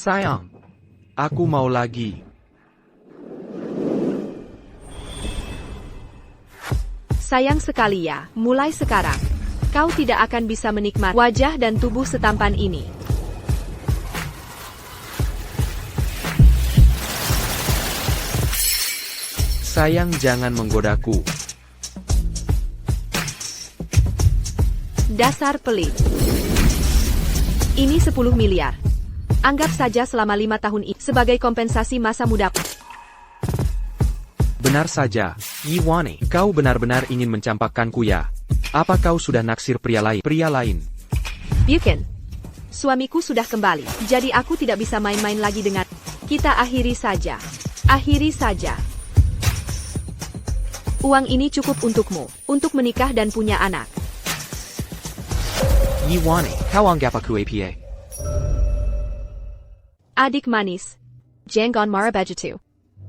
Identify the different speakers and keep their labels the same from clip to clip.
Speaker 1: Sayang, aku mau lagi.
Speaker 2: Sayang sekali ya, mulai sekarang. Kau tidak akan bisa menikmati wajah dan tubuh setampan ini.
Speaker 1: Sayang, jangan menggodaku.
Speaker 2: Dasar pelit. Ini 10 miliar. Anggap saja selama 5 tahun ini sebagai kompensasi masa mudaku.
Speaker 1: Benar saja, Yiwane, kau benar-benar ingin mencampakkanku ya? Apa kau sudah naksir pria lain?
Speaker 2: Bukan. Suamiku sudah kembali, jadi aku tidak bisa main-main lagi dengan. Kita akhiri saja. Uang ini cukup untukmu, untuk menikah dan punya anak.
Speaker 1: Yiwane, kau anggap aku apa?
Speaker 2: Adik manis. Jangan marah begitu.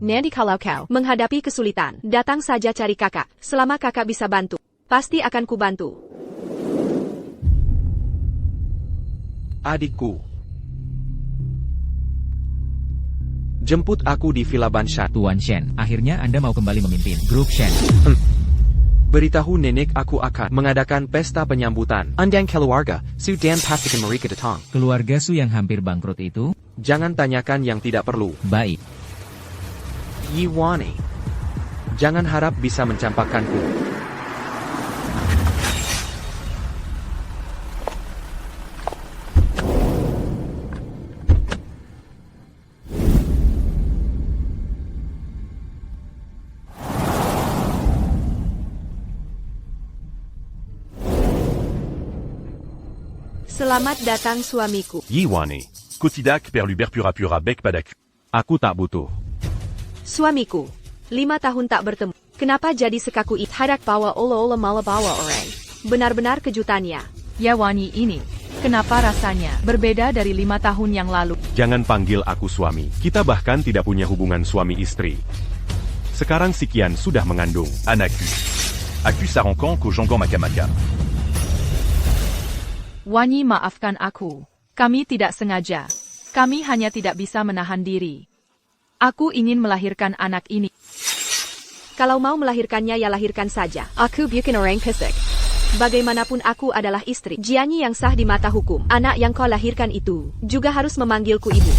Speaker 2: Nanti kalau kau menghadapi kesulitan, datang saja cari kakak. Selama kakak bisa bantu, pasti akan kubantu.
Speaker 1: Adikku. Jemput aku di Villa Banshan.
Speaker 3: Tuan Shen, akhirnya Anda mau kembali memimpin grup Shen.
Speaker 1: Beritahu nenek aku akan mengadakan pesta penyambutan. Undang keluarga, Su dan pastikan mereka datang.
Speaker 3: Keluarga Su yang hampir bangkrut itu?
Speaker 1: Jangan tanyakan yang tidak perlu.
Speaker 3: Baik.
Speaker 1: Yiwane, jangan harap bisa mencampakkanku.
Speaker 2: Selamat datang suamiku.
Speaker 4: Yiwane. Kotidak perlu berpura-pura baik padaku. Aku tak butuh.
Speaker 2: Suamiku. 5 tahun tak bertemu. Kenapa jadi sekaku itu? Hadak bawa ola-ola malah bawa orang. Benar-benar kejutannya.
Speaker 5: Yiwane ini. Kenapa rasanya berbeda dari 5 tahun yang lalu?
Speaker 4: Jangan panggil aku suami. Kita bahkan tidak punya hubungan suami istri. Sekarang si Qian sudah mengandung anakku. Aku sarankan ku Zhongguang Makamaka.
Speaker 5: Wanyi, maafkan aku. Kami tidak sengaja. Kami hanya tidak bisa menahan diri. Aku ingin melahirkan anak ini.
Speaker 2: Kalau mau melahirkannya ya lahirkan saja. Aku bukan orang pisik. Bagaimanapun aku adalah istri Jianyi yang sah di mata hukum. Anak yang kau lahirkan itu juga harus memanggilku ibu.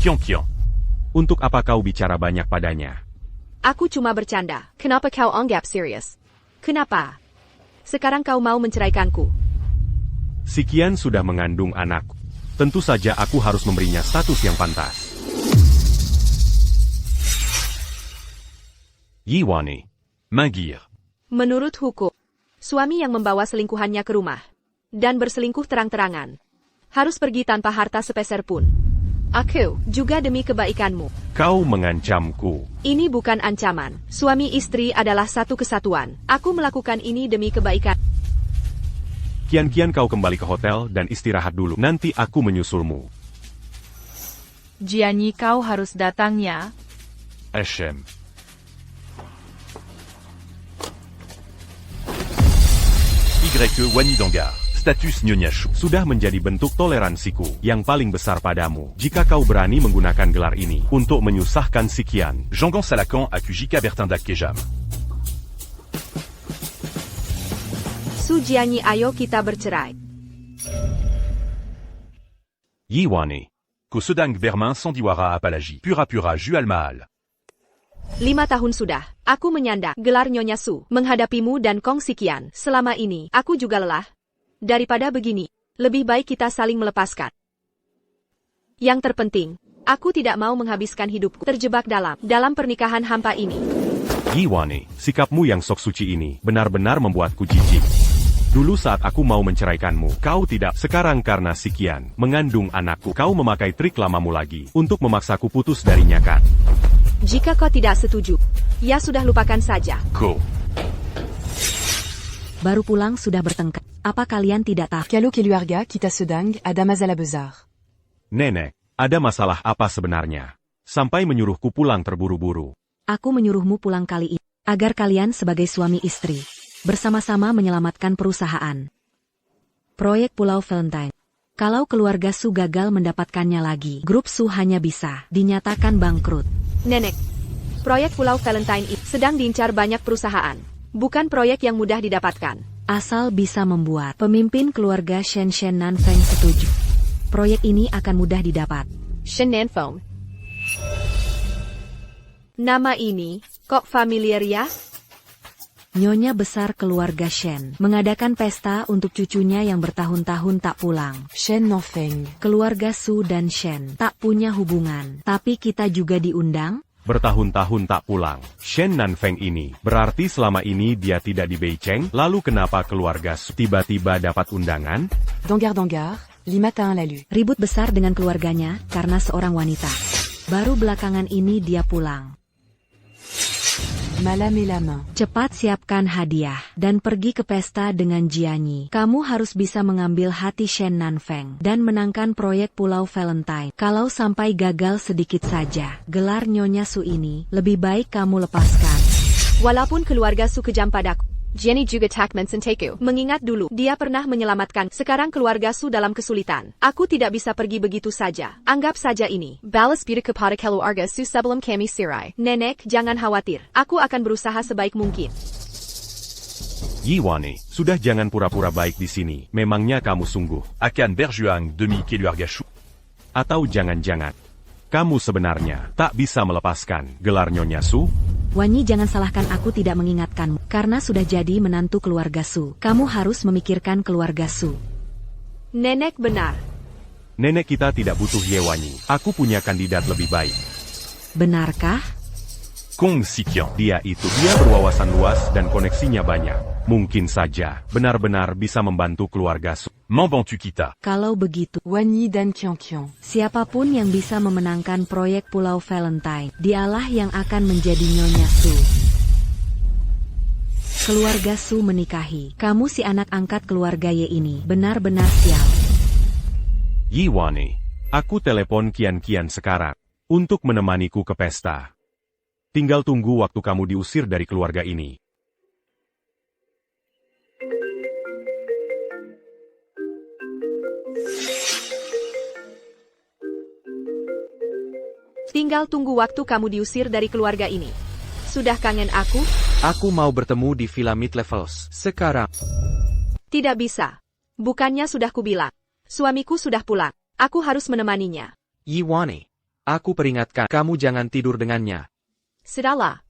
Speaker 4: Qian. Untuk apa kau bicara banyak padanya?
Speaker 2: Aku cuma bercanda. Kenapa kau anggap serius? Kenapa? Sekarang kau mau menceraikanku.
Speaker 4: Si Qian sudah mengandung anakku. Tentu saja aku harus memberinya status yang pantas. Yiwane. Manggir.
Speaker 2: Menurut hukum, suami yang membawa selingkuhannya ke rumah dan berselingkuh terang-terangan harus pergi tanpa harta sepeser pun. Aku juga demi kebaikanmu.
Speaker 4: Kau mengancamku.
Speaker 2: Ini bukan ancaman. Suami istri adalah satu kesatuan. Aku melakukan ini demi kebaikan.
Speaker 4: Qian, kau kembali ke hotel dan istirahat dulu. Nanti aku menyusulmu.
Speaker 5: Jianyi, kau harus datang ya.
Speaker 4: Eshem. YE Wanyi Donggar. Status Nyonya Shu. Sudah menjadi bentuk toleransiku yang paling besar padamu. Jika kau berani menggunakan gelar ini untuk menyusahkan si Qian. Zhongguang Salakan aku Jika Bertindak Kejam.
Speaker 2: Su Jianyi, ayo kita bercerai.
Speaker 4: Yiwane. Ku sedang bermain sandiwara apalagi. Pura-pura jual mahal.
Speaker 2: 5 tahun sudah, aku menyandang gelar Nyonya Su, menghadapimu dan Kong Si Qian. Selama ini, aku juga lelah. Daripada begini, lebih baik kita saling melepaskan. Yang terpenting, aku tidak mau menghabiskan hidupku terjebak dalam pernikahan hampa ini.
Speaker 4: Yiwane, sikapmu yang sok suci ini benar-benar membuatku jijik. Dulu saat aku mau menceraikanmu, kau tidak. Sekarang karena si Qian mengandung anakku, kau memakai trik lamamu lagi untuk memaksaku putus darinya kan?
Speaker 2: Jika kau tidak setuju, ya sudah lupakan saja.
Speaker 4: Ko.
Speaker 6: Baru pulang sudah bertengkar. Apa kalian tidak tahu?
Speaker 7: Kalo keluarga kita sedang ada masalah besar.
Speaker 4: Nenek, ada masalah apa sebenarnya? Sampai menyuruhku pulang terburu-buru.
Speaker 6: Aku menyuruhmu pulang kali ini, agar kalian sebagai suami istri bersama-sama menyelamatkan perusahaan. Proyek Pulau Valentine. Kalau keluarga Su gagal mendapatkannya lagi, grup Su hanya bisa dinyatakan bangkrut.
Speaker 2: Nenek, proyek Pulau Valentine itu sedang diincar banyak perusahaan. Bukan proyek yang mudah didapatkan.
Speaker 6: Asal bisa membuat pemimpin keluarga Shen Nanfeng setuju, proyek ini akan mudah didapat.
Speaker 2: Shen Nanfeng. Nama ini, kok familiar ya?
Speaker 6: Nyonya besar keluarga Shen mengadakan pesta untuk cucunya yang bertahun-tahun tak pulang.
Speaker 7: Shen Nanfeng.
Speaker 6: Keluarga Su dan Shen tak punya hubungan, tapi kita juga diundang?
Speaker 4: Bertahun-tahun tak pulang. Shen Nanfeng ini, berarti selama ini dia tidak di Beijing, lalu kenapa keluarga Su tiba-tiba dapat undangan?
Speaker 7: Dangar, Li Matin l'a lu.
Speaker 6: Ribut besar dengan keluarganya karena seorang wanita. Baru belakangan ini dia pulang.
Speaker 7: Malam et la main.
Speaker 6: Cepat siapkan hadiah dan pergi ke pesta dengan Jianyi. Kamu harus bisa mengambil hati Shen Nanfeng dan menangkan proyek Pulau Valentine. Kalau sampai gagal sedikit saja, gelar Nyonya Su ini lebih baik kamu lepaskan.
Speaker 2: Walaupun keluarga Su kejam padaku, Jenny juga tak mensenteku. Mengingat dulu, dia pernah menyelamatkan. Sekarang keluarga Su dalam kesulitan. Aku tidak bisa pergi begitu saja. Anggap saja ini balas budi kepada keluarga Su sebelum kami sirai. Nenek, jangan khawatir. Aku akan berusaha sebaik mungkin.
Speaker 4: Yiwane, sudah jangan pura-pura baik di sini. Memangnya kamu sungguh
Speaker 8: akan berjuang demi keluarga Su?
Speaker 4: Atau jangan-jangan kamu sebenarnya tak bisa melepaskan gelar Nyonya Su?
Speaker 6: Wanyi, jangan salahkan aku tidak mengingatkanmu. Karena sudah jadi menantu keluarga Su, kamu harus memikirkan keluarga Su.
Speaker 2: Nenek benar.
Speaker 4: Nenek kita tidak butuh Yewanyi. Aku punya kandidat lebih baik.
Speaker 6: Benarkah?
Speaker 8: Kong Sikian.
Speaker 4: Dia berwawasan luas dan koneksinya banyak. Mungkin saja benar-benar bisa membantu keluarga Su.
Speaker 8: Membantu kita.
Speaker 6: Kalau begitu,
Speaker 7: Wanyi dan Qian.
Speaker 6: siapapun yang bisa memenangkan proyek Pulau Valentine, dialah yang akan menjadi Nyonya Su. Keluarga Su menikahi. Kamu si anak angkat keluarga Ye ini benar-benar sial.
Speaker 4: Yiwane, aku telepon Kian sekarang untuk menemaniku ke pesta. Tinggal tunggu waktu kamu diusir dari keluarga ini.
Speaker 2: Tinggal tunggu waktu kamu diusir dari keluarga ini. Sudah kangen aku?
Speaker 1: Aku mau bertemu di Villa Mid Levels sekarang.
Speaker 2: Tidak bisa. Bukannya sudah kubilang. Suamiku sudah pulang. Aku harus menemaninya.
Speaker 1: Yiwane, aku peringatkan kamu jangan tidur dengannya.
Speaker 2: Sudahlah.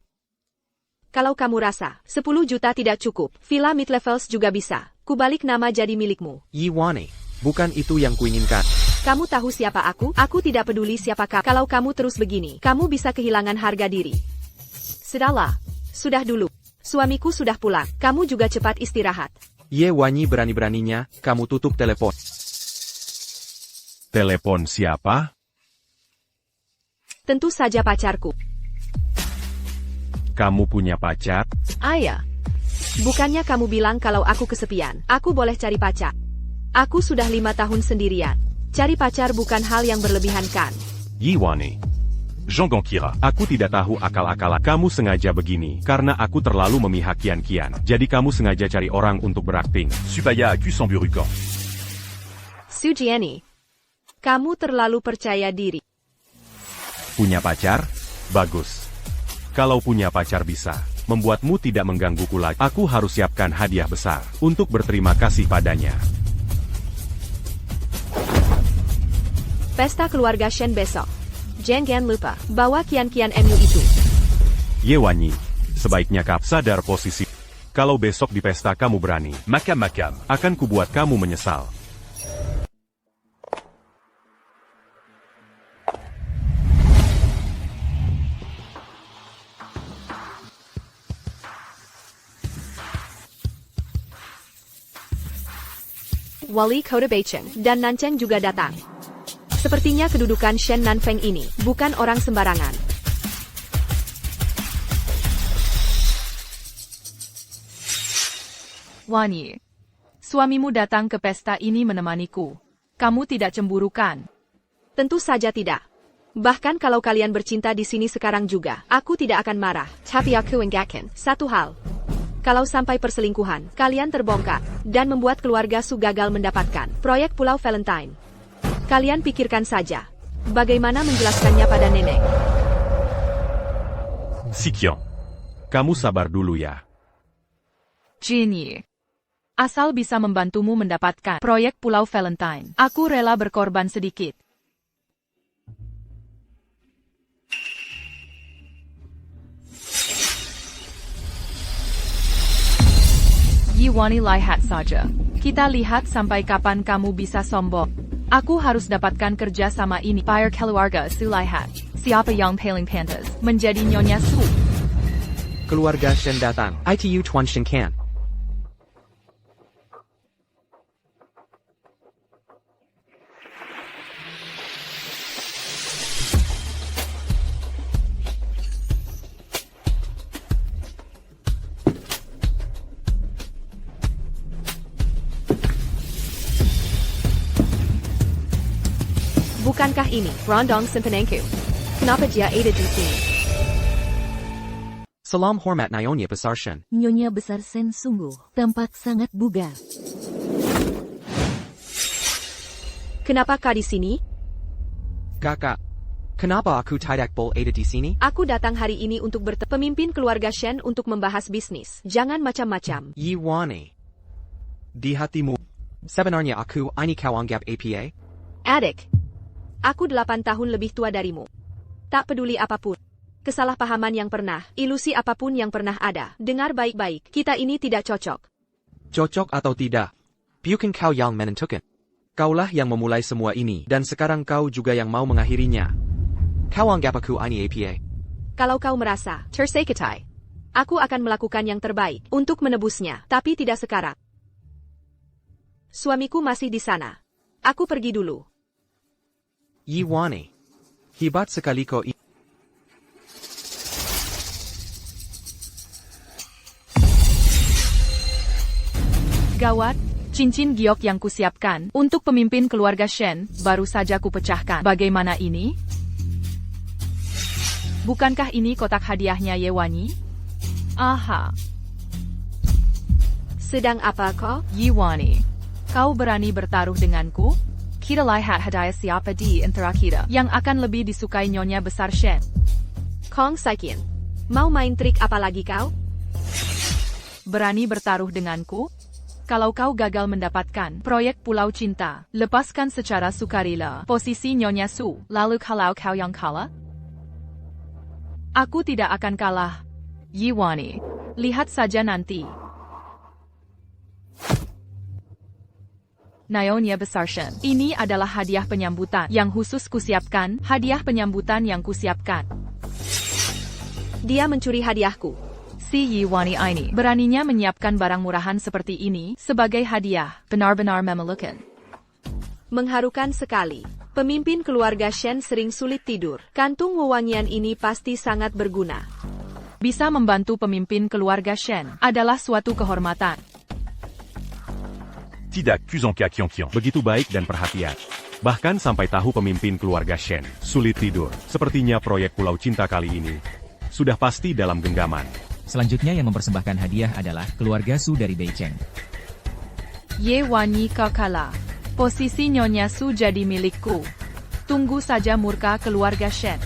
Speaker 2: Kalau kamu rasa 10 juta tidak cukup, Villa Mid Levels juga bisa. Kubalik nama jadi milikmu.
Speaker 1: Yiwane, bukan itu yang kuinginkan.
Speaker 2: Kamu tahu siapa aku? Aku tidak peduli siapa kamu. Kalau kamu terus begini, kamu bisa kehilangan harga diri. Sudahlah. Sudah dulu. Suamiku sudah pulang. Kamu juga cepat istirahat.
Speaker 1: Yewanyi, berani-beraninya, kamu tutup telepon.
Speaker 4: Telepon siapa?
Speaker 2: Tentu saja pacarku.
Speaker 4: Kamu punya pacar?
Speaker 2: Ayah. Bukannya kamu bilang kalau aku kesepian, aku boleh cari pacar. Aku sudah 5 tahun sendirian. Cari pacar bukan hal yang berlebihan kan?
Speaker 4: Yiwane,
Speaker 8: Jean Gankira.
Speaker 4: aku tidak tahu akal-akalan kamu sengaja begini karena aku terlalu memihak Kian. Jadi kamu sengaja cari orang untuk berakting.
Speaker 8: Supaya aku semburukan.
Speaker 2: Su Jianyi, kamu terlalu percaya diri.
Speaker 4: Punya pacar? Bagus. Kalau punya pacar bisa membuatmu tidak menggangguku lagi. Aku harus siapkan hadiah besar untuk berterima kasih padanya.
Speaker 2: Pesta keluarga Shen besok. Jangan lupa, bawa kian-kian MU itu.
Speaker 4: Yewanyi, sebaiknya kau sadar posisi. Kalau besok di pesta kamu berani,
Speaker 8: Makam.
Speaker 4: akan kubuat kamu menyesal.
Speaker 2: Wali Kota Beijing dan Nancheng juga datang. Sepertinya kedudukan Shen Nanfeng ini bukan orang sembarangan.
Speaker 5: Wanyi, suamimu datang ke pesta ini menemaniku. Kamu tidak cemburu kan?
Speaker 2: Tentu saja tidak. Bahkan kalau kalian bercinta di sini sekarang juga, aku tidak akan marah. Tapi aku ingatkan satu hal. Kalau sampai perselingkuhan, kalian terbongkar, dan membuat keluarga Su gagal mendapatkan proyek Pulau Valentine. Kalian pikirkan saja, bagaimana menjelaskannya pada nenek.
Speaker 4: Sikian. Kamu sabar dulu ya.
Speaker 5: Jinyi. Asal bisa membantumu mendapatkan proyek Pulau Valentine, aku rela berkorban sedikit. Yiwani lihat saja. Kita lihat sampai kapan kamu bisa sombong. Aku harus dapatkan kerja sama ini. Fire keluarga Su lihat. Siapa yang paling pantas menjadi Nyonya Su?
Speaker 1: Keluarga Shen datang. ITU Tuan Shen Kan.
Speaker 2: Bukankah ini Rondong Simpanengku? Kenapa dia ada di sini?
Speaker 1: Salam hormat Nyonya Besar Shen.
Speaker 6: Nyonya Besar Shen sungguh tampak sangat bugar.
Speaker 2: Kenapa kau di sini?
Speaker 1: Kakak. Kenapa aku tidak boleh ada di sini?
Speaker 2: Aku datang hari ini untuk bertemu pemimpin keluarga Shen untuk membahas bisnis. Jangan macam-macam.
Speaker 1: Yiwani. Di hatimu. Sebenarnya aku ini kau anggap APA?
Speaker 2: Adik. Aku 8 tahun lebih tua darimu. Tak peduli apapun. Kesalahpahaman yang pernah, ilusi apapun yang pernah ada. Dengar baik-baik, kita ini tidak cocok.
Speaker 1: Cocok atau tidak? Bukan kau yang menentukan. Kaulah yang memulai semua ini, dan sekarang kau juga yang mau mengakhirinya. Kau anggap aku ini APA?
Speaker 2: Kalau kau merasa tersakitai, aku akan melakukan yang terbaik untuk menebusnya, tapi tidak sekarang. Suamiku masih di sana. Aku pergi dulu.
Speaker 1: Yiwani. Hebat sekali kau ini.
Speaker 5: Gawat, cincin giok yang kusiapkan untuk pemimpin keluarga Shen baru saja kupecahkan. Bagaimana ini? Bukankah ini kotak hadiahnya Yiwani? Aha.
Speaker 2: Sedang apa kau?
Speaker 5: Yiwani, kau berani bertaruh denganku? Kita lihat hadiah siapa di antara kita yang akan lebih disukai Nyonya Besar Shen.
Speaker 2: Kong Saikian. Mau main trik apa lagi kau?
Speaker 5: Berani bertaruh denganku? Kalau kau gagal mendapatkan proyek Pulau Cinta, lepaskan secara sukarela posisi Nyonya Su, lalu kalau kau yang kalah? Aku tidak akan kalah. Yiwani, lihat saja nanti. Nyonya Besar Shen, ini adalah hadiah penyambutan yang khusus kusiapkan, hadiah penyambutan yang kusiapkan.
Speaker 2: Dia mencuri hadiahku.
Speaker 5: Si Yiwani ini beraninya menyiapkan barang murahan seperti ini sebagai hadiah, benar-benar memalukan.
Speaker 2: Mengharukan sekali. Pemimpin keluarga Shen sering sulit tidur. Kantung wewangian ini pasti sangat berguna.
Speaker 5: Bisa membantu pemimpin keluarga Shen adalah suatu kehormatan.
Speaker 8: Tidak Kuzonka Kyongkyong.
Speaker 4: Begitu baik dan perhatian. Bahkan sampai tahu pemimpin keluarga Shen sulit tidur. Sepertinya proyek Pulau Cinta kali ini sudah pasti dalam genggaman.
Speaker 3: Selanjutnya yang mempersembahkan hadiah adalah keluarga Su dari Beicheng.
Speaker 5: Yiwani kau kalah. Posisi Nyonya Su jadi milikku. Tunggu saja murka keluarga Shen.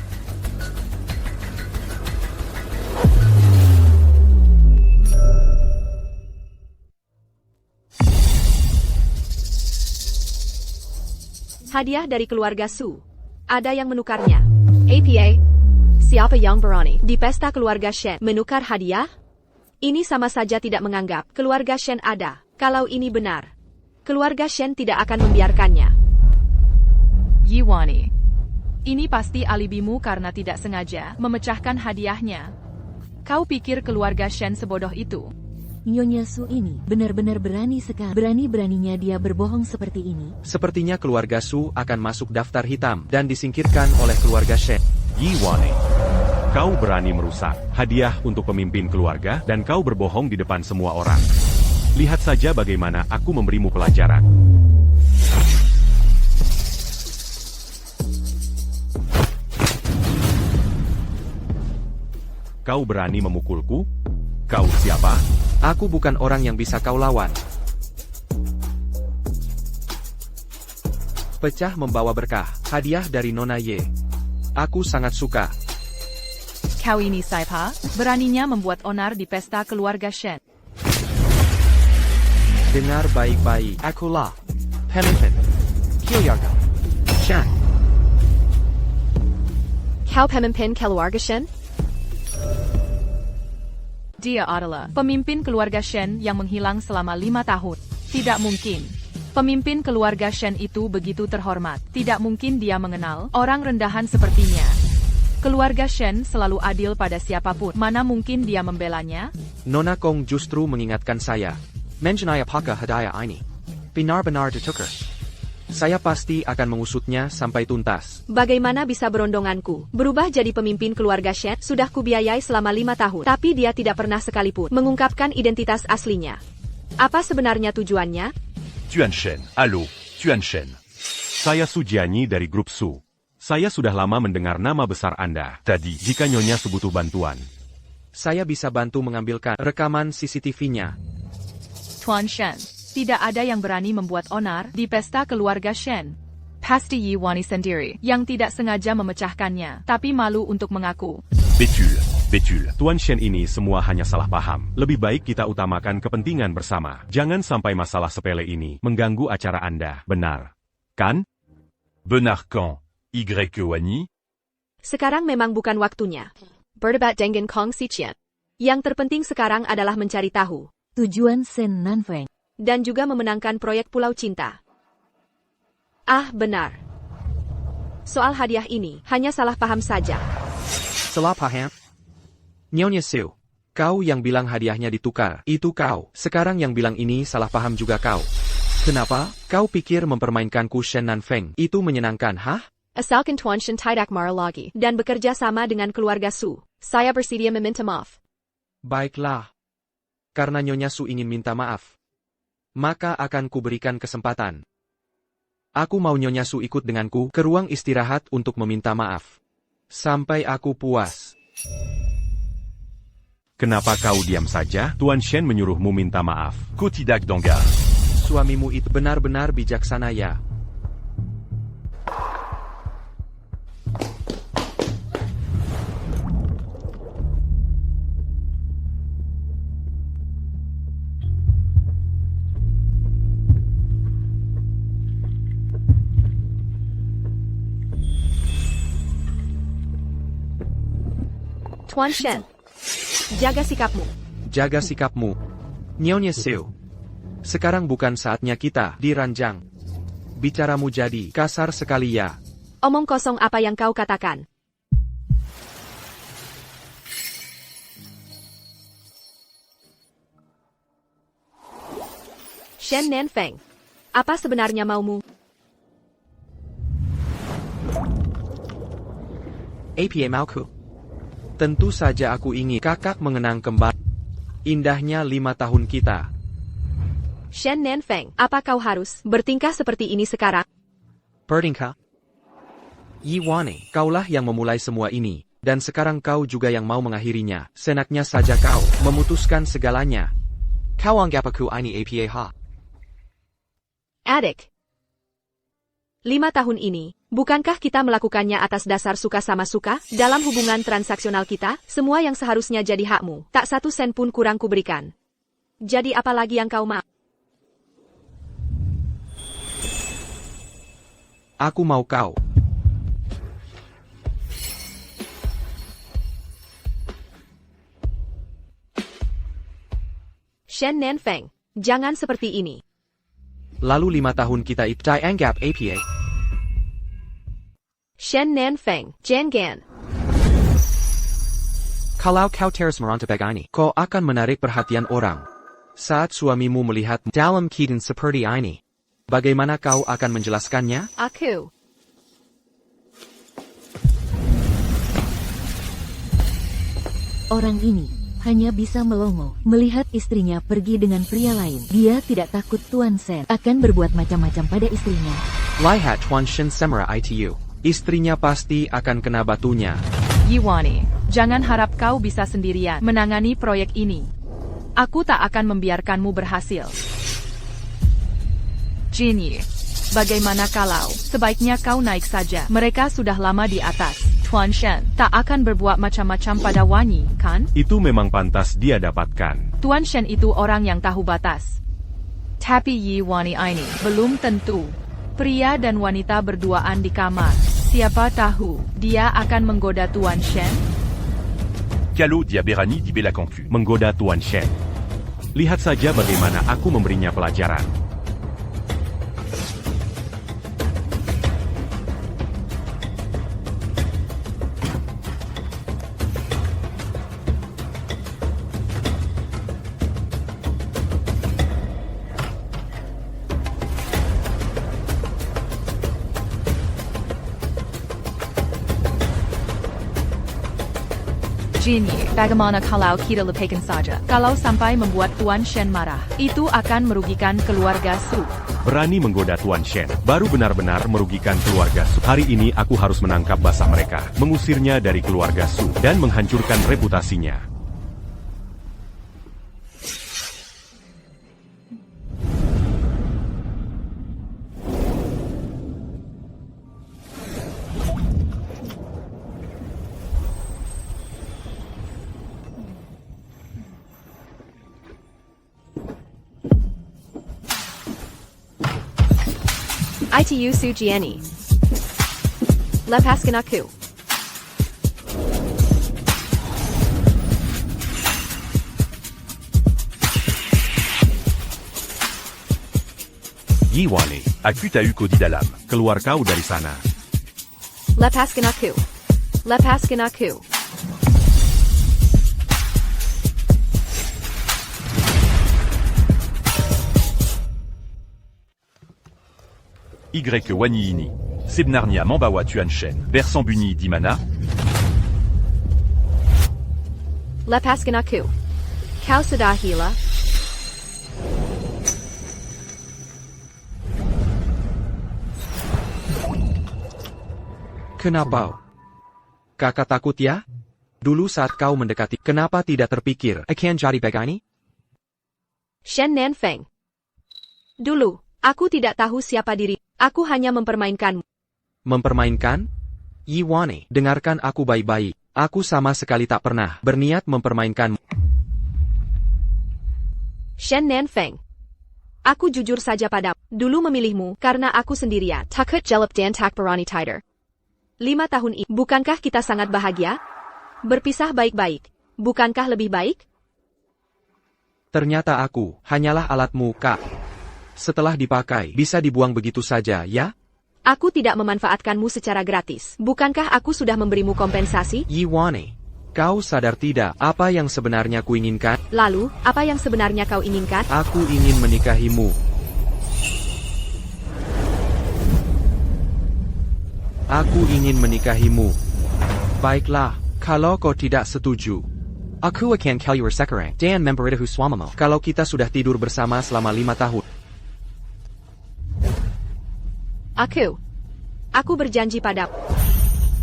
Speaker 2: Hadiah dari keluarga Su. Ada yang menukarnya. APA. Siapa yang berani di pesta keluarga Shen menukar hadiah? Ini sama saja tidak menganggap keluarga Shen ada. Kalau ini benar, keluarga Shen tidak akan membiarkannya.
Speaker 5: Yiwani, ini pasti alibimu karena tidak sengaja memecahkan hadiahnya. Kau pikir keluarga Shen sebodoh itu?
Speaker 6: Nyonya Su ini benar-benar berani sekali. Berani-beraninya dia berbohong seperti ini.
Speaker 1: Sepertinya keluarga Su akan masuk daftar hitam dan disingkirkan oleh keluarga Shen.
Speaker 4: Yiwani. Kau berani merusak hadiah untuk pemimpin keluarga dan kau berbohong di depan semua orang. Lihat saja bagaimana aku memberimu pelajaran. Kau berani memukulku? Kau siapa?
Speaker 1: Aku bukan orang yang bisa kau lawan. Pecah membawa berkah, hadiah dari Nona Ye. Aku sangat suka.
Speaker 5: Kau ini siapa? Beraninya membuat onar di pesta keluarga Shen.
Speaker 1: Dengar baik-baik. Akulah pemimpin keluarga Shen.
Speaker 2: Kau pemimpin keluarga Shen?
Speaker 5: Dia adalah pemimpin keluarga Shen yang menghilang selama 5 tahun. Tidak mungkin. Pemimpin keluarga Shen itu begitu terhormat. Tidak mungkin dia mengenal orang rendahan sepertinya. Keluarga Shen selalu adil pada siapapun. Mana mungkin dia membelanya?
Speaker 1: Nona Kong justru mengingatkan saya. Mengenai apakah hadiah ini benar-benar ditukar. Saya pasti akan mengusutnya sampai tuntas.
Speaker 2: Bagaimana bisa berondonganku berubah jadi pemimpin keluarga Shen? Sudah kubiayai selama 5 tahun, tapi dia tidak pernah sekalipun mengungkapkan identitas aslinya. Apa sebenarnya tujuannya?
Speaker 8: Tuan Shen. Allô, Tuan Shen.
Speaker 4: Saya Su Jianyi dari grup Su. Saya sudah lama mendengar nama besar Anda.
Speaker 8: Tadi,
Speaker 4: Jika Nyonya Su butuh bantuan,
Speaker 1: Saya bisa bantu mengambilkan rekaman CCTV-nya.
Speaker 5: Tuan Shen, tidak ada yang berani membuat onar di pesta keluarga Shen. Pasti Yi Wani sendiri yang tidak sengaja memecahkannya, tapi malu untuk mengaku.
Speaker 8: Bétul, Bétul.
Speaker 4: Tuan Shen ini semua hanya salah paham. Lebih baik kita utamakan kepentingan bersama. Jangan sampai masalah sepele ini mengganggu acara Anda. Benar kan?
Speaker 8: Benar quand? Y Wani?
Speaker 2: Sekarang memang bukan waktunya berdebat dengan Kong Xiqian. Yang terpenting sekarang adalah mencari tahu
Speaker 6: Tujuan Shen Nanfeng.
Speaker 2: dan juga memenangkan proyek Pulau Cinta. Ah, benar. Soal hadiah ini hanya salah paham saja.
Speaker 1: Salah paham? Nyonya Su, kau yang bilang hadiahnya ditukar, itu kau. Sekarang yang bilang ini salah paham juga kau. Kenapa? Kau pikir mempermainkanku Shen Nanfeng itu menyenangkan, hah?
Speaker 2: Asalkan Tuan Shen tidak marah lagi dan bekerja sama dengan keluarga Su, saya bersedia meminta maaf.
Speaker 1: Baiklah. Karena Nyonya Su ingin minta maaf, maka akan kuberikan kesempatan. Aku mau Nyonya Su ikut denganku ke ruang istirahat untuk meminta maaf. Sampai aku puas.
Speaker 4: Kenapa kau diam saja? Tuan Shen menyuruhmu minta maaf.
Speaker 8: Kotidak Dangar.
Speaker 1: Suamimu itu benar-benar bijaksana ya.
Speaker 2: Tuan Shen, jaga sikapmu.
Speaker 1: Jaga sikapmu. Nyonya Su. Sekarang bukan saatnya kita diranjang. Bicaramu jadi kasar sekali ya.
Speaker 2: Omong kosong apa yang kau katakan. Shen Nanfeng, apa sebenarnya maumu?
Speaker 1: APA mauku. Tentu saja aku ingin kakak mengenang kembali indahnya 5 tahun kita.
Speaker 2: Shen Nanfeng, apa kau harus bertingkah seperti ini sekarang?
Speaker 1: Bertingkah? Yi Wani, kaulah yang memulai semua ini, dan sekarang kau juga yang mau mengakhirinya. Senaknya saja kau memutuskan segalanya. Kau anggap aku ini APA ha?
Speaker 2: Adik, 5 tahun ini, bukankah kita melakukannya atas dasar suka sama suka? Dalam hubungan transaksional kita, semua yang seharusnya jadi hakmu, tak 1 sen pun kurang kuberikan. Jadi apa lagi yang kau mau?
Speaker 1: Aku mau kau.
Speaker 2: Shen Nanfeng, jangan seperti ini.
Speaker 1: Lalu 5 tahun kita itu dianggap APA.
Speaker 2: Shen Nanfeng, jangan.
Speaker 1: Kalau kau terus merontak ini, kau akan menarik perhatian orang. Saat suamimu melihat dalam keadaan seperti ini, bagaimana kau akan menjelaskannya?
Speaker 2: Aku.
Speaker 6: Orang ini hanya bisa melongo melihat istrinya pergi dengan pria lain. Dia tidak takut Tuan Shen akan berbuat macam-macam pada istrinya.
Speaker 1: Lihat Tuan Shen Semra ITU. Istrinya pasti akan kena batunya.
Speaker 5: Yi Wani, jangan harap kau bisa sendirian menangani proyek ini. Aku tak akan membiarkanmu berhasil. Jinyi, bagaimana kalau sebaiknya kau naik saja? Mereka sudah lama di atas. Tuan Shen tak akan berbuat macam-macam pada Wanyi, kan?
Speaker 4: Itu memang pantas dia dapatkan.
Speaker 5: Tuan Shen itu orang yang tahu batas. Tapi Yi Wani ini belum tentu. Pria dan wanita berduaan di kamar. Siapa tahu dia akan menggoda Tuan Shen?
Speaker 8: Calo dit à Berani d'Ibé la concu.
Speaker 4: Menggoda Tuan Shen. Lihat saja bagaimana aku memberinya pelajaran.
Speaker 5: Jinyi, bagaimana kalau kita lepaskan saja? Kalau sampai membuat Tuan Shen marah, itu akan merugikan keluarga Su.
Speaker 4: Berani menggoda Tuan Shen, baru benar-benar merugikan keluarga Su. Hari ini aku harus menangkap basah mereka, mengusirnya dari keluarga Su, dan menghancurkan reputasinya.
Speaker 2: ITU Su Jiani. Lepaskan aku.
Speaker 4: Yi Wani,
Speaker 8: Aku t'as eu Cody Dalam.
Speaker 4: keluar kau dari sana.
Speaker 2: Lepaskan aku. Lepaskan aku.
Speaker 8: Y Wani Ini. Sebnarnia Mambawa Tuan Shen. Versant Buni Dimana.
Speaker 2: Lepaskan aku. Kau sudah gila.
Speaker 1: Kenapa? Kakak takut ya? Dulu saat kau mendekati, kenapa tidak terpikir, akan jadi begini?
Speaker 2: Shen Nanfeng. Dulu, aku tidak tahu siapa diri. Aku hanya mempermainkanmu.
Speaker 1: Mempermainkan? Yi Wani, dengarkan aku baik-baik. Aku sama sekali tak pernah berniat mempermainkanmu.
Speaker 2: Shen Nanfeng. Aku jujur saja padamu. Dulu memilihmu karena aku sendirian. Takut jelap dan tak berani tider. 5 tahun ini, bukankah kita sangat bahagia? Berpisah baik-baik. Bukankah lebih baik?
Speaker 1: Ternyata aku hanyalah alatmu, Kak. Setelah dipakai, bisa dibuang begitu saja, ya?
Speaker 2: Aku tidak memanfaatkanmu secara gratis. Bukankah aku sudah memberimu kompensasi?
Speaker 1: Yi Wani, kau sadar tidak apa yang sebenarnya kuinginkan?
Speaker 2: Lalu, apa yang sebenarnya kau inginkan?
Speaker 1: Aku ingin menikahimu. Aku ingin menikahimu. Baiklah, kalau kau tidak setuju, aku akan keluar sekarang dan memberitahu suamimu kalau kita sudah tidur bersama selama 5 tahun.
Speaker 2: Aku berjanji padamu.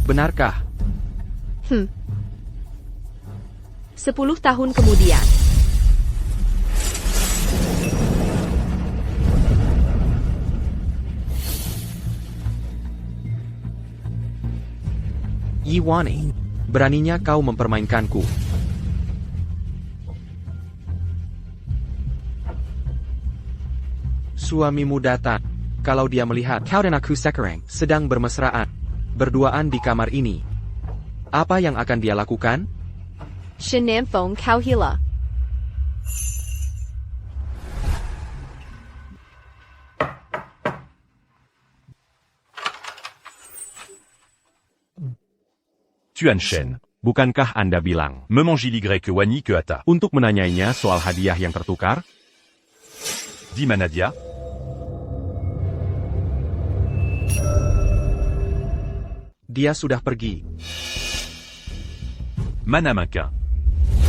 Speaker 1: Benarkah?
Speaker 2: 10 tahun kemudian.
Speaker 1: Yi Wani, beraninya kau mempermainkanku. Suamimu datang. Kalau dia melihat kau dan aku sekarang sedang bermesraan, berduaan di kamar ini, apa yang akan dia lakukan?
Speaker 2: Shen Nanfeng kau gila.
Speaker 8: Tuan Shen.
Speaker 4: Bukankah Anda bilang
Speaker 8: Memangil Y Wani que Ata.
Speaker 4: untuk menanyainya soal hadiah yang tertukar?
Speaker 8: Dimanadia.
Speaker 1: Dia sudah pergi.
Speaker 8: Mana Mankin.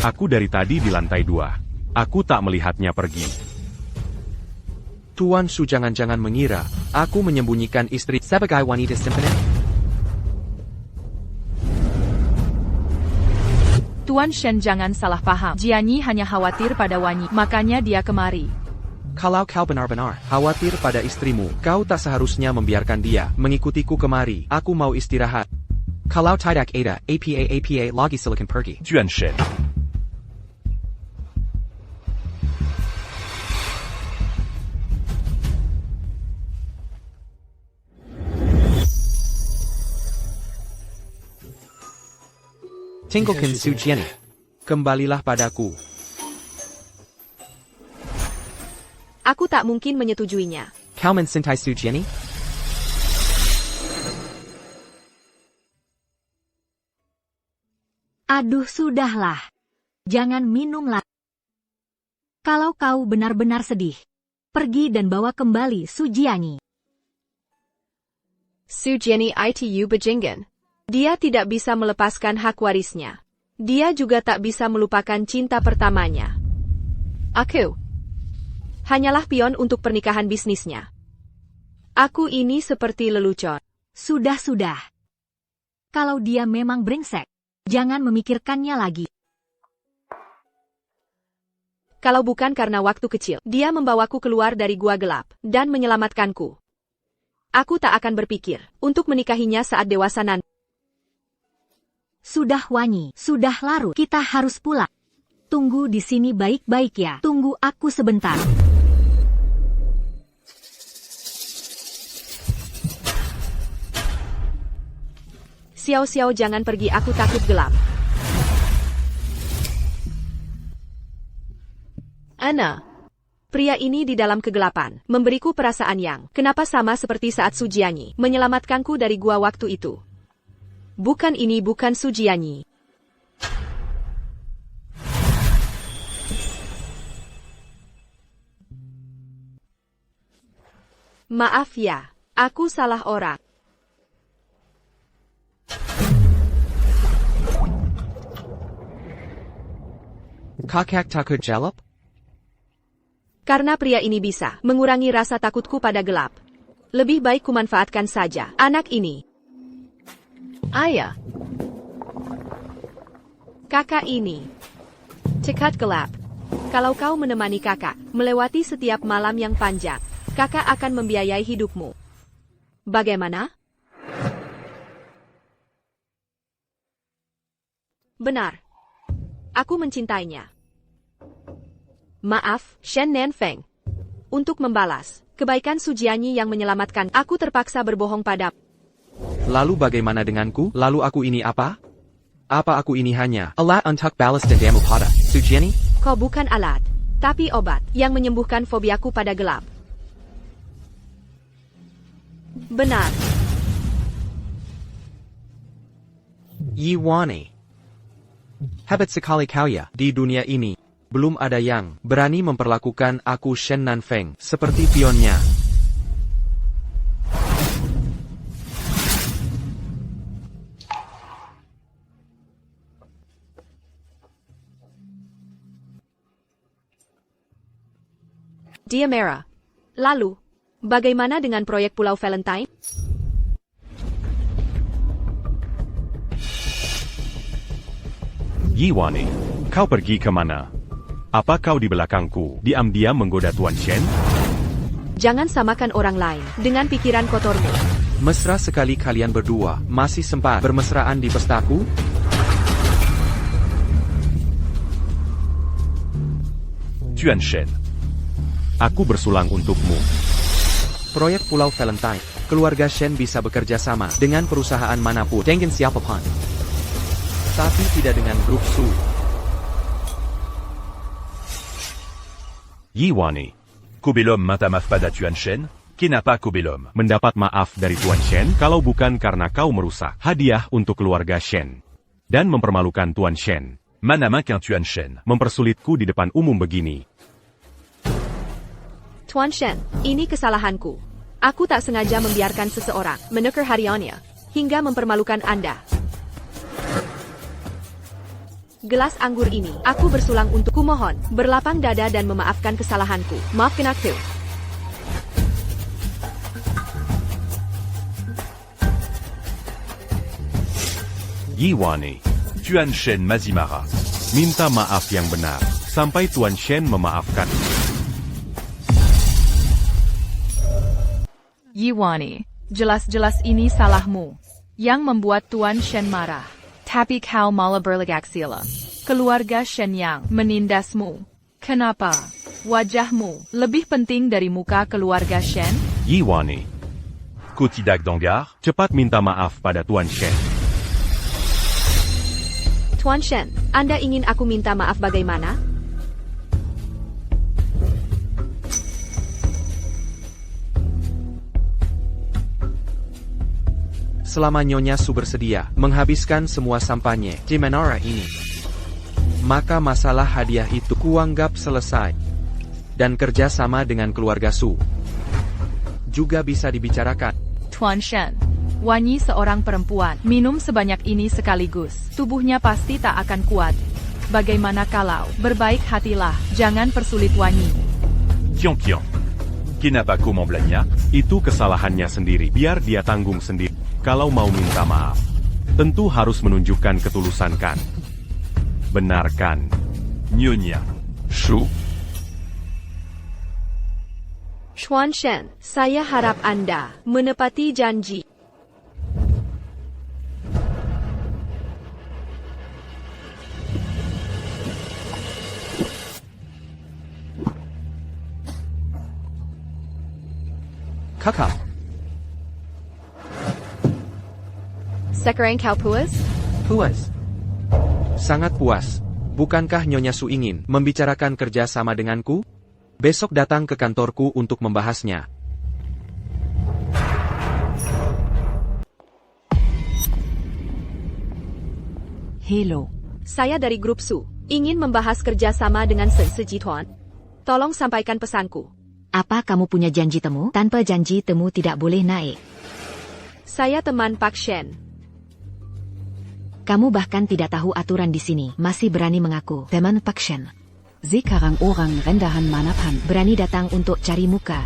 Speaker 4: Aku dari tadi di lantai 2. Aku tak melihatnya pergi.
Speaker 1: Tuan Su jangan-jangan mengira aku menyembunyikan istri sebagai wanita simpanan.
Speaker 5: Tuan Shen jangan salah paham. Jianyi hanya khawatir pada Wanyi, makanya dia kemari.
Speaker 1: Kalau kau benar-benar khawatir pada istrimu, kau tak seharusnya membiarkan dia mengikutiku kemari. Aku mau istirahat. Kalau tidak ada apa lagi silakan pergi.
Speaker 8: Tuan Shen.
Speaker 1: Tinggalkan Su Jianyi. Kembalilah padaku.
Speaker 2: Aku tak mungkin menyetujuinya.
Speaker 1: Kau mencintai Su Jianyi?
Speaker 6: Aduh sudahlah. Jangan minum lagi. Kalau kau benar-benar sedih, pergi dan bawa kembali Su Jianyi.
Speaker 2: Su Jianyi itu bajingan. Dia tidak bisa melepaskan hak warisnya. Dia juga tak bisa melupakan cinta pertamanya. Aku hanyalah pion untuk pernikahan bisnisnya. Aku ini seperti lelucon.
Speaker 6: Sudah. Kalau dia memang brengsek, jangan memikirkannya lagi.
Speaker 2: Kalau bukan karena waktu kecil, dia membawaku keluar dari gua gelap dan menyelamatkanku. Aku tak akan berpikir untuk menikahinya saat dewasa nanti.
Speaker 6: Sudah Wanyi, sudah larut. Kita harus pulang. Tunggu di sini baik-baik ya. Tunggu aku sebentar.
Speaker 2: Xiao jangan pergi, aku takut gelap. Ana. Pria ini di dalam kegelapan, memberiku perasaan yang kenapa sama seperti saat Su Jianyi menyelamatkanku dari gua waktu itu. Bukan ini bukan Su Jianyi. Maaf ya, aku salah orang.
Speaker 1: Kakak takut jawab?
Speaker 2: Karena pria ini bisa mengurangi rasa takutku pada gelap. Lebih baik kumanfaatkan saja anak ini. Ayah. Kakak ini. Cekat gelap. Kalau kau menemani kakak melewati setiap malam yang panjang, kakak akan membiayai hidupmu. Bagaimana? Benar. Aku mencintainya. Maaf, Shen Nanfeng. Untuk membalas kebaikan Su Jianyi yang menyelamatkan, aku terpaksa berbohong pada.
Speaker 1: Lalu bagaimana denganku? Lalu aku ini apa? Apa aku ini hanya alat untuk balas dendammu pada Su Jianyi?
Speaker 2: Kau bukan alat, tapi obat yang menyembuhkan fobiaku pada gelap. Benar.
Speaker 1: Yiwani. Hebat sekali kau ya. Di dunia ini, belum ada yang berani memperlakukan aku Shen Nanfeng seperti pionnya.
Speaker 2: Dia merah. Lalu, bagaimana dengan proyek Pulau Valentine?
Speaker 4: Yiwani, kau pergi kemana? Apa kau di belakangku, diam-diam menggoda Tuan Shen?
Speaker 2: Jangan samakan orang lain dengan pikiran kotormu.
Speaker 1: Mesra sekali kalian berdua, masih sempat bermesraan di pestaku?
Speaker 8: Tuan Shen.
Speaker 4: Aku bersulang untukmu.
Speaker 1: Proyek Pulau Valentine, keluarga Shen bisa bekerja sama dengan perusahaan manapun dengan siapapun. Tapi tidak dengan grup Su.
Speaker 8: Yiwani. Kobelom minta maaf pada Tuan Shen. Kenapa Kobelom?
Speaker 4: Mendapat maaf dari Tuan Shen kalau bukan karena kau merusak hadiah untuk keluarga Shen. Dan mempermalukan Tuan Shen.
Speaker 8: Mana makin Tuan Shen.
Speaker 4: Mempersulitku di depan umum begini.
Speaker 2: Tuan Shen, ini kesalahanku. Aku tak sengaja membiarkan seseorang menukar hariannya hingga mempermalukan Anda. Gelas anggur ini, aku bersulang untukku, mohon berlapang dada dan memaafkan kesalahanku. Maafkan aku.
Speaker 8: Yiwani. Tuan Shen Mazimara.
Speaker 4: Minta maaf yang benar, sampai Tuan Shen memaafkan.
Speaker 5: Yiwani, jelas-jelas ini salahmu. Yang membuat Tuan Shen marah. Tapi kau malah berlagak sila. Keluarga Shen yang menindasmu. Kenapa? Wajahmu lebih penting dari muka keluarga Shen?
Speaker 4: Yiwani,
Speaker 8: Kotidak Dangar.
Speaker 4: cepat minta maaf pada Tuan Shen.
Speaker 2: Tuan Shen, Anda ingin aku minta maaf bagaimana?
Speaker 1: Selama Nyonya Su bersedia menghabiskan semua sampahnya di menara ini, maka masalah hadiah itu kuanggap selesai. Dan kerjasama dengan keluarga Su juga bisa dibicarakan.
Speaker 5: Tuan Shen, Wanyi seorang perempuan, minum sebanyak ini sekaligus, tubuhnya pasti tak akan kuat. Bagaimana kalau berbaik hatilah, jangan persulit Wanyi.
Speaker 8: Tian. Kenapa kau memblanya?
Speaker 4: Itu kesalahannya sendiri, biar dia tanggung sendiri. Kalau mau minta maaf, tentu harus menunjukkan ketulusan kan? Benarkan.
Speaker 8: Nyonya Shu.
Speaker 2: Tuan Shen, saya harap Anda menepati janji.
Speaker 1: Kakak,
Speaker 2: Sekarang kau puas?
Speaker 1: puas. Sangat puas. Bukankah Nyonya Su ingin membicarakan kerja sama denganku? Besok datang ke kantorku untuk membahasnya.
Speaker 6: Hello.
Speaker 2: Saya dari grup Su, ingin membahas kerja sama dengan Seji Tuan. Tolong sampaikan pesanku.
Speaker 6: Apa kamu punya janji temu? Tanpa janji temu tidak boleh naik.
Speaker 2: Saya teman Pak Shen.
Speaker 6: Kamu bahkan tidak tahu aturan di sini, masih berani mengaku teman Pak Shen.
Speaker 7: Sekarang orang rendahan manapan.
Speaker 6: Berani datang untuk cari muka.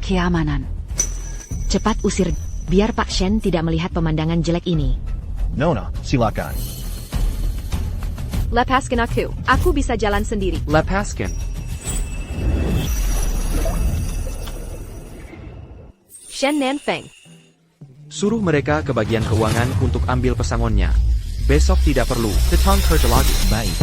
Speaker 7: Keamanan.
Speaker 6: Cepat usir, biar Pak Shen tidak melihat pemandangan jelek ini.
Speaker 9: Nona, silakan.
Speaker 2: Lepaskan aku. Aku bisa jalan sendiri.
Speaker 1: Lepaskan.
Speaker 2: Shen Nanfeng.
Speaker 1: Suruh mereka ke bagian keuangan untuk ambil pesangonnya. Besok tidak perlu datang kerja lagi.
Speaker 3: Baik.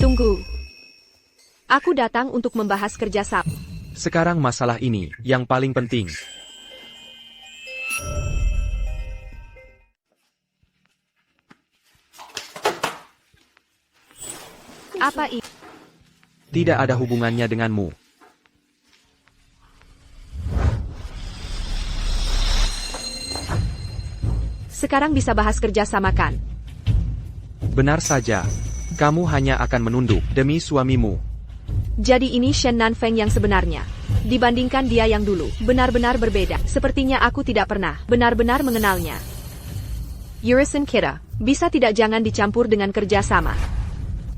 Speaker 2: Tunggu. Aku datang untuk membahas kerja sama.
Speaker 1: Sekarang masalah ini yang paling penting.
Speaker 2: Apa ini?
Speaker 1: Tidak ada hubungannya denganmu.
Speaker 2: Sekarang bisa bahas kerja sama kan?
Speaker 1: Benar saja. Kamu hanya akan menunduk demi suamimu.
Speaker 2: Jadi ini Shen Nanfeng yang sebenarnya. Dibandingkan dia yang dulu, benar-benar berbeda. Sepertinya aku tidak pernah benar-benar mengenalnya. Yurisen kira, bisa tidak jangan dicampur dengan kerja sama.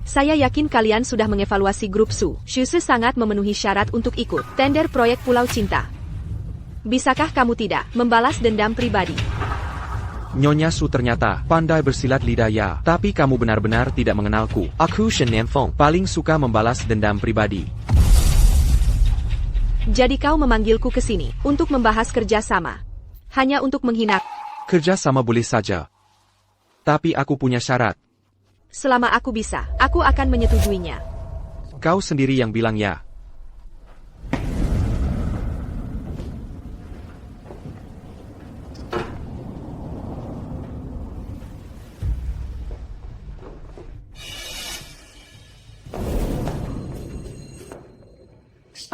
Speaker 2: Saya yakin kalian sudah mengevaluasi grup Su. Shuse sangat memenuhi syarat untuk ikut tender proyek Pulau Cinta. Bisakah kamu tidak membalas dendam pribadi?
Speaker 1: Nyonya Su ternyata pandai bersilat lidah ya. Tapi kamu benar-benar tidak mengenalku. Aku Shen Nanfeng, paling suka membalas dendam pribadi.
Speaker 2: Jadi kau memanggilku ke sini untuk membahas kerja sama. Hanya untuk menghina.
Speaker 1: Kerja sama boleh saja. Tapi aku punya syarat.
Speaker 2: Selama aku bisa, aku akan menyetujuinya.
Speaker 1: Kau sendiri yang bilang ya.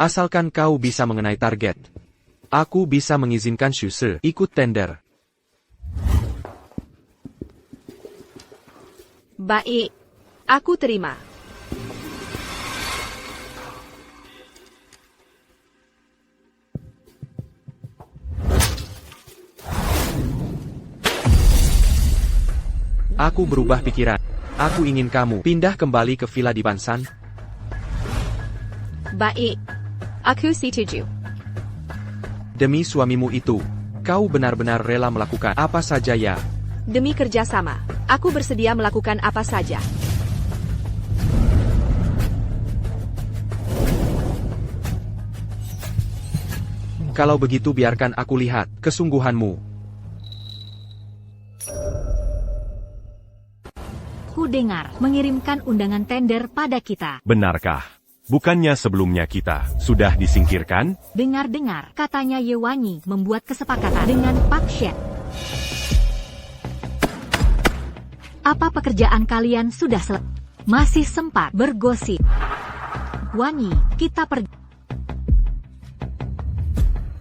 Speaker 1: Asalkan kau bisa mengenai target, aku bisa mengizinkan Shuse ikut tender.
Speaker 2: Baik. Aku terima.
Speaker 1: Aku berubah pikiran. Aku ingin kamu pindah kembali ke villa di Bansan.
Speaker 2: Baik. Aku setuju.
Speaker 1: Demi suamimu itu, kau benar-benar rela melakukan apa saja ya?
Speaker 2: Demi kerjasama, aku bersedia melakukan apa saja.
Speaker 1: Kalau begitu biarkan aku lihat kesungguhanmu.
Speaker 6: Ku dengar mengirimkan undangan tender pada kita.
Speaker 4: Benarkah? Bukannya sebelumnya kita sudah disingkirkan?
Speaker 6: Dengar-dengar, katanya Yewanyi membuat kesepakatan dengan Pak Shen. Apa pekerjaan kalian sudah selesai? Masih sempat bergosip. Wanyi, kita pergi.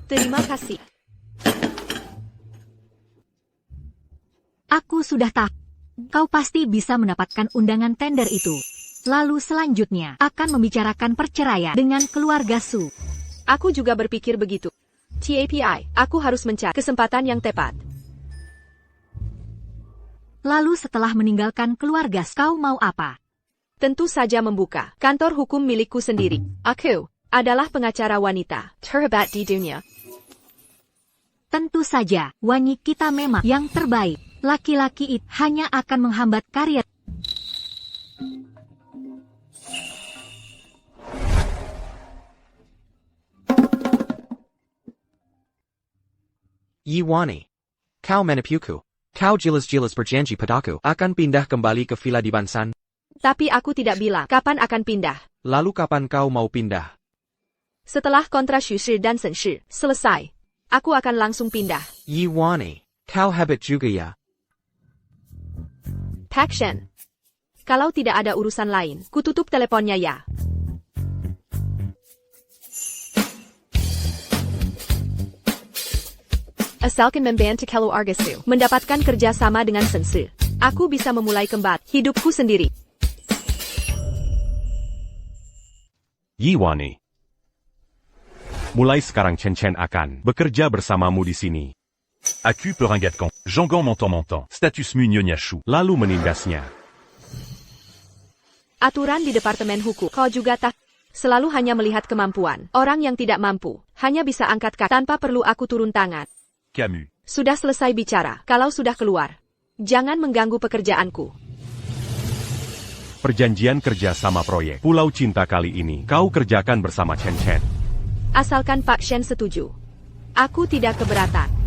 Speaker 2: Terima kasih.
Speaker 6: Aku sudah tahu. Kau pasti bisa mendapatkan undangan tender itu. Lalu selanjutnya akan membicarakan perceraian dengan keluarga Su.
Speaker 2: Aku juga berpikir begitu. TAPI, aku harus mencari kesempatan yang tepat.
Speaker 6: Lalu setelah meninggalkan keluarga, kau mau apa?
Speaker 2: Tentu saja membuka kantor hukum milikku sendiri. Aku adalah pengacara wanita terhebat di dunia.
Speaker 6: Tentu saja, Wanyi kita memang yang terbaik. Laki-laki itu hanya akan menghambat karya.
Speaker 1: Yiwani. Kau menipuku. Kau jelas-jelas berjanji padaku akan pindah kembali ke villa di Bansan.
Speaker 2: Tapi aku tidak bilang kapan akan pindah.
Speaker 1: Lalu kapan kau mau pindah?
Speaker 2: Setelah kontrak Shushi dan Senshi selesai, aku akan langsung pindah.
Speaker 1: Yiwani. Kau hebat juga ya.
Speaker 2: Pak Shen. Kalau tidak ada urusan lain, kututup teleponnya ya. Asalkan membantu keluarga Su mendapatkan kerja sama dengan Senshi, aku bisa memulai kembali hidupku sendiri.
Speaker 4: Yiwani. Mulai sekarang Chen Chen akan bekerja bersamamu di sini.
Speaker 8: Aku Peringatkan. Jangan montant. Status mu Nyonya Shu.
Speaker 4: Lalu menindasnya.
Speaker 2: Aturan di Departemen Hukum, kau juga tak selalu hanya melihat kemampuan. Orang yang tidak mampu hanya bisa angkat kaki tanpa perlu aku turun tangan.
Speaker 8: Camus.
Speaker 2: Sudah selesai bicara, kalau sudah keluar. Jangan mengganggu pekerjaanku.
Speaker 4: Perjanjian kerja sama proyek Pulau Cinta kali ini kau kerjakan bersama Chen Chen.
Speaker 2: Asalkan Pak Shen setuju. Aku tidak keberatan.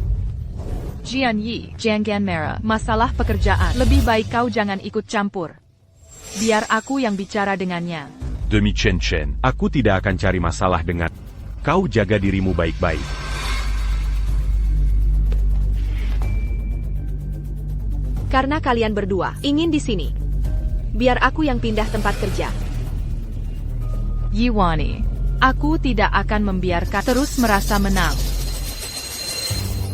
Speaker 5: Jian Yi, jangan marah. Masalah pekerjaan, lebih baik kau jangan ikut campur. Biar aku yang bicara dengannya.
Speaker 8: Demi Chen Chen.
Speaker 4: Aku tidak akan cari masalah dengan kau. Jaga dirimu baik-baik.
Speaker 2: Karena kalian berdua ingin di sini, biar aku yang pindah tempat kerja.
Speaker 5: Yiwani, aku tidak akan membiarkan terus merasa menang.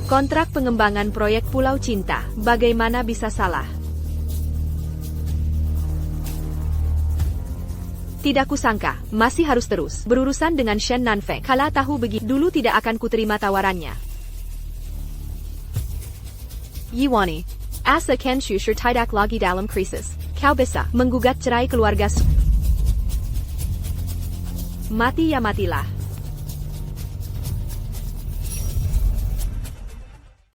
Speaker 2: Kontrak pengembangan proyek Pulau Cinta, bagaimana bisa salah? Tidak kusangka, masih harus terus berurusan dengan Shen Nanfeng. Kala tahu begitu, dulu tidak akan kuterima tawarannya. Yiwani, asa Ken Shusher tidak lagi dalam krisis. Kau bisa menggugat cerai keluarga. Mati ya matilah.